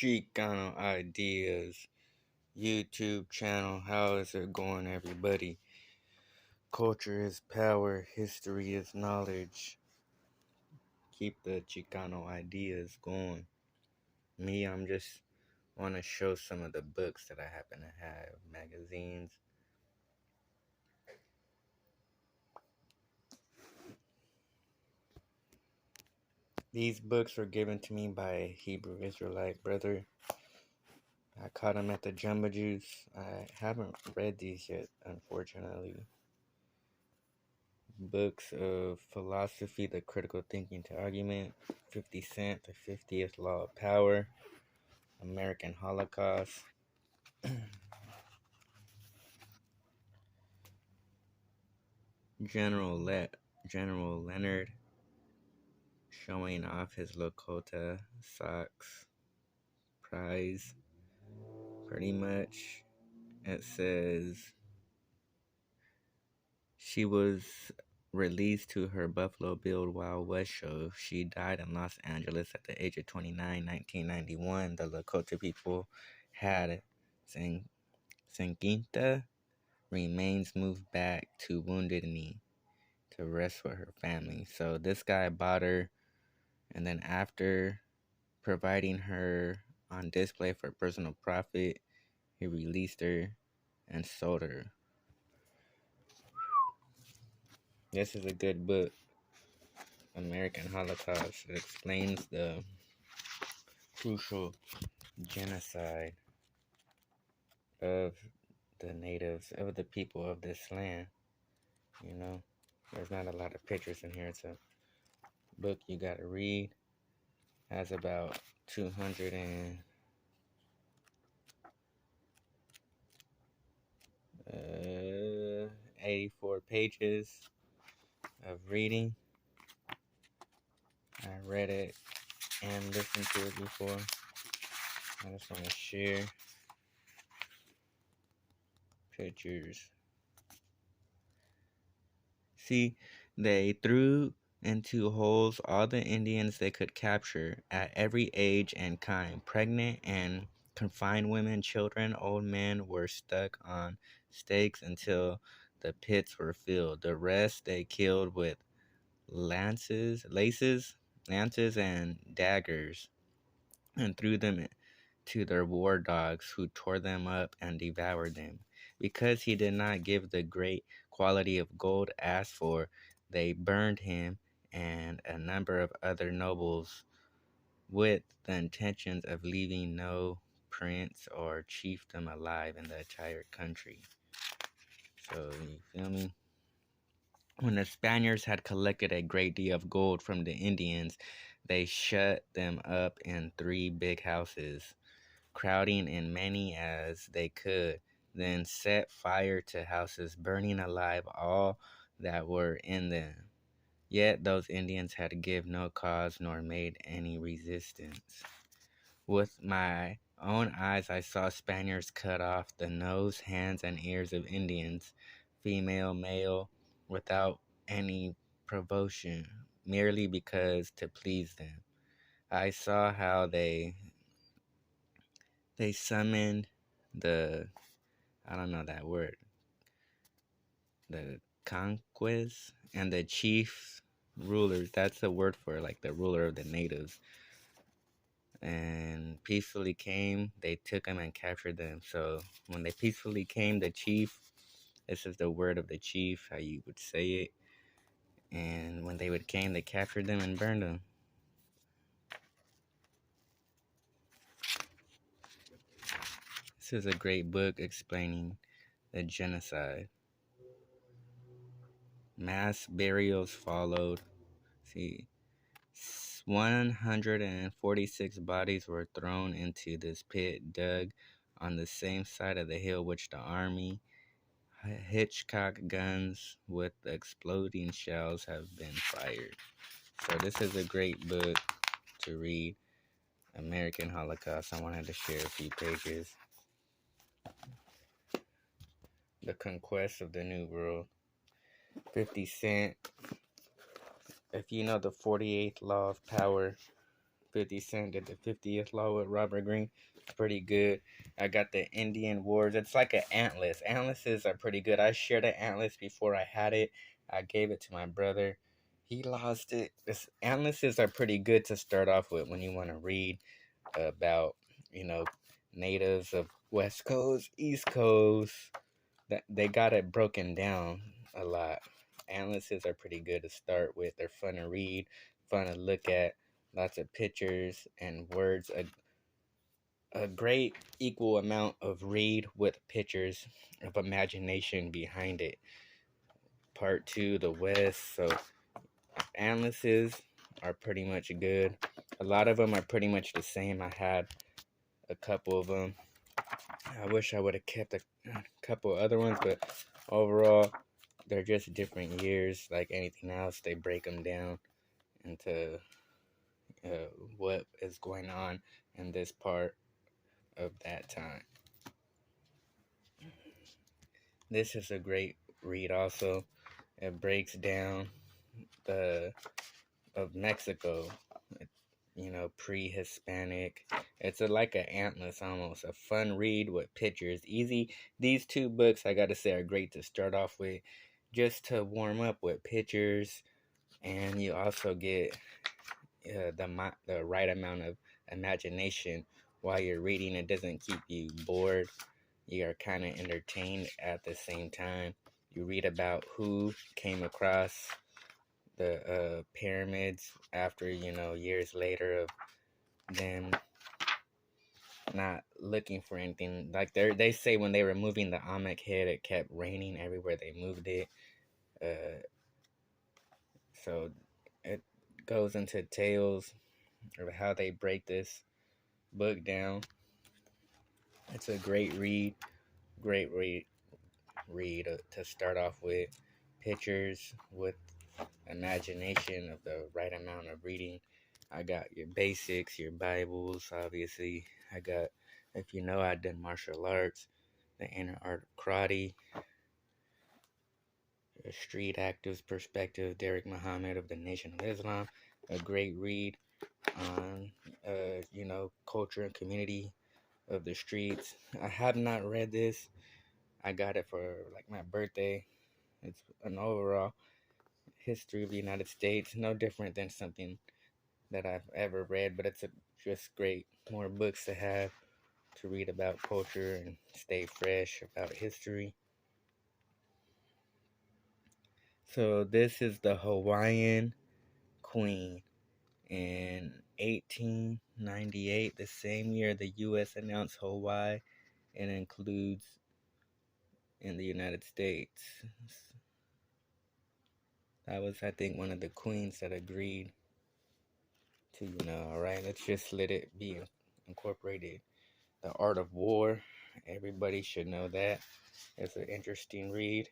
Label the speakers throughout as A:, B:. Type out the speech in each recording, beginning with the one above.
A: Chicano Ideas YouTube channel. How is it going, everybody? Culture is power, history is knowledge. Keep the Chicano ideas going. I'm just want to show some of the books that I happen to have, magazines. These books were given to me by a Hebrew Israelite brother. I caught him at the Jumbo Juice. I haven't read these yet, unfortunately. Books of philosophy, The Critical Thinking to Argument, 50 Cent, The 50th Law of Power, American Holocaust. General Leonard showing off his Lakota socks prize. Pretty much, it says she was released to her Buffalo Bill Wild West show. She died in Los Angeles at the age of 29, 1991. The Lakota people had Sanquinta remains moved back to Wounded Knee to rest with her family. So this guy bought her, and then after providing her on display for personal profit, he released her and sold her. This is a good book, American Holocaust. It explains the crucial genocide of the natives, of the people of this land. You know, there's not a lot of pictures in here. It's a book you gotta read. Has about 284 pages of reading. I read it and listened to it before. I just want to share pictures. See, they threw into holes all the Indians they could capture at every age and kind. Pregnant and confined women, children, old men were stuck on stakes until the pits were filled. The rest they killed with lances, and daggers, and threw them to their war dogs, who tore them up and devoured them. Because he did not give the great quality of gold asked for, they burned him and a number of other nobles, with the intentions of leaving no prince or chiefdom alive in the entire country. So, you feel me? When the Spaniards had collected a great deal of gold from the Indians, they shut them up in 3 big houses, crowding in many as they could, then set fire to houses, burning alive all that were in them. Yet those Indians had given no cause nor made any resistance. With my own eyes I saw Spaniards cut off the nose, hands, and ears of Indians, female, male, without any provocation, merely because to please them. I saw how they summoned the, I don't know that word, the conquest, and the chief rulers. That's the word for like the ruler of the natives. And peacefully came, they took them and captured them. So when they peacefully came, the chief, this is the word of the chief, how you would say it. And when they came, they captured them and burned them. This is a great book explaining the genocide. Mass burials followed. See, 146 bodies were thrown into this pit dug on the same side of the hill which the army Hitchcock guns with exploding shells have been fired. So this is a great book to read, American Holocaust. I wanted to share a few pages. The Conquest of the New World, 50 Cent. If you know the 48th Law of Power, 50 Cent did the 50th Law with Robert Greene. Pretty good. I got the Indian Wars. It's like an Atlas. Atlases are pretty good. I shared an Atlas before I had it. I gave it to my brother. He lost it. Atlases are pretty good to start off with when you want to read about, you know, natives of West Coast, East Coast. That they got it broken down a lot. Atlases are pretty good to start with. They're fun to read, fun to look at, lots of pictures and words. A great equal amount of read with pictures of imagination behind it. Part two, the West. So atlases are pretty much good. A lot of them are pretty much the same. I had a couple of them. I wish I would have kept a couple other ones, but overall, they're just different years. Like anything else, they break them down into what is going on in this part of that time. This is a great read also. It breaks down the of Mexico, pre-Hispanic. It's like an atlas almost, a fun read with pictures. Easy. These two books I gotta say are great to start off with, just to warm up with pictures, and you also get the right amount of imagination while you're reading. It doesn't keep you bored. You are kind of entertained at the same time. You read about who came across the pyramids after, years later of them not looking for anything. Like they say when they were moving the Amek head, it kept raining everywhere they moved it. So it goes into tales of how they break this book down. It's a great read to start off with. Pictures with imagination of the right amount of reading. I got your basics, your Bibles, obviously. I got, if you know, I've done martial arts, the inner art of karate, a street active's perspective, Derek Muhammad of the Nation of Islam. A great read on, culture and community of the streets. I have not read this. I got it for like my birthday. It's an overall history of the United States, no different than something that I've ever read, but it's just great. More books to have to read about culture and stay fresh about history. So this is the Hawaiian Queen. In 1898, the same year the U.S. announced Hawaii, it includes in the United States. That was, I think, one of the queens that agreed to, alright, let's just let it be incorporated. The Art of War, everybody should know that. It's an interesting read.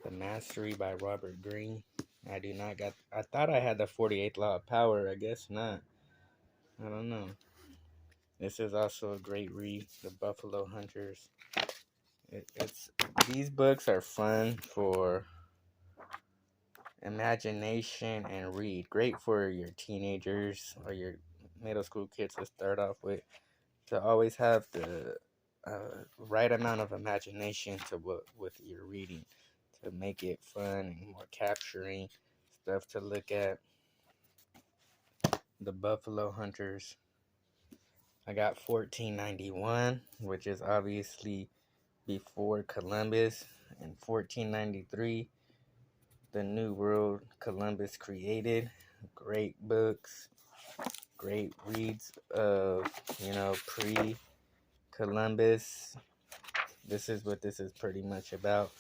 A: The Mastery by Robert Greene. I thought I had the 48th Law of Power. I guess not. I don't know. This is also a great read. The Buffalo Hunters. These books are fun for imagination and read. Great for your teenagers or your middle school kids to start off with. To always have the right amount of imagination with your reading, to make it fun and more capturing stuff to look at. The Buffalo Hunters. I got 1491, which is obviously before Columbus. In 1493, the New World Columbus created. Great books, great reads of, pre-Columbus. This is what this is pretty much about.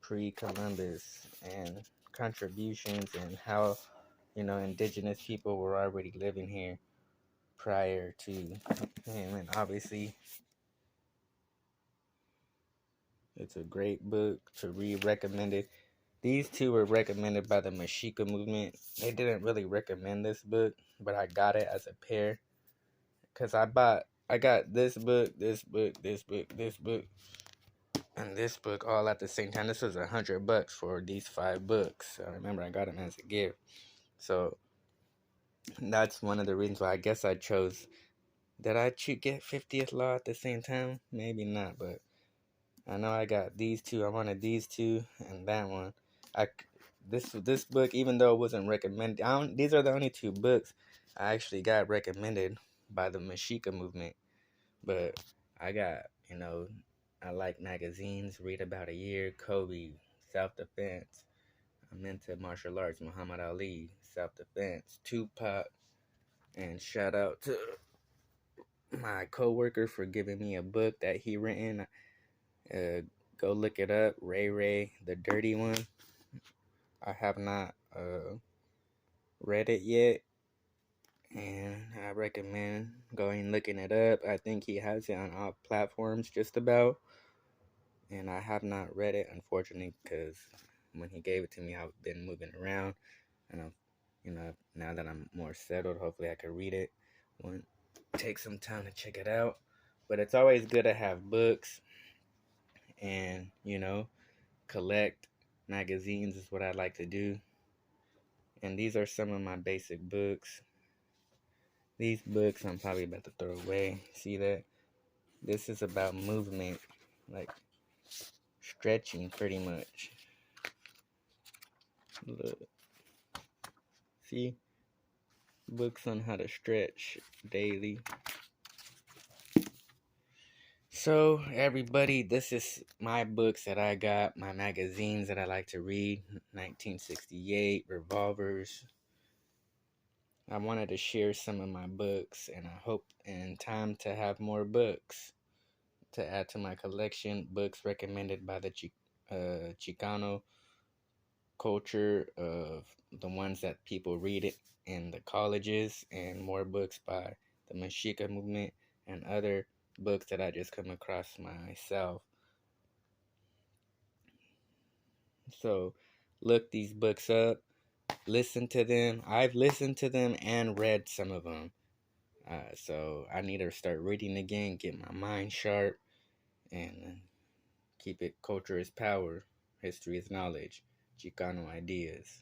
A: Pre-Columbus and contributions and how, indigenous people were already living here prior to him. And obviously, it's a great book to read, recommended. These two were recommended by the Mexica movement. They didn't really recommend this book, but I got it as a pair. Because I got this book, this book, this book, this book. and this book all at the same time. This was $100 for these 5 books. I remember I got them as a gift. So that's one of the reasons why I guess I chose. Did I get 50th Law at the same time? Maybe not, but I know I got these two. I wanted these two and that one. I this book, even though it wasn't recommended, these are the only 2 books I actually got recommended by the Mexica movement. But I got, I like magazines. Read About a Year, Kobe, Self Defense. I'm into martial arts. Muhammad Ali, Self Defense, Tupac, and shout out to my coworker for giving me a book that he written. Go look it up. Ray Ray, the Dirty One. I have not read it yet, and I recommend going and looking it up. I think he has it on all platforms, just about. And I have not read it, unfortunately, because when he gave it to me, I've been moving around, and now that I'm more settled, hopefully I can read it. Take some time to check it out. But it's always good to have books and, collect magazines is what I like to do. And these are some of my basic books. These books I'm probably about to throw away. See that? This is about movement, like stretching pretty much. Look. See? Books on how to stretch daily. So, everybody, this is my books that I got, my magazines that I like to read. 1968, Revolvers. I wanted to share some of my books, and I hope in time to have more books to add to my collection. Books recommended by the Chicano culture, of the ones that people read it in the colleges, and more books by the Mexica movement and other books that I just come across myself. So look these books up, listen to them. I've listened to them and read some of them. So I need to start reading again, get my mind sharp, and keep it. Culture is power, history is knowledge, Chicano ideas.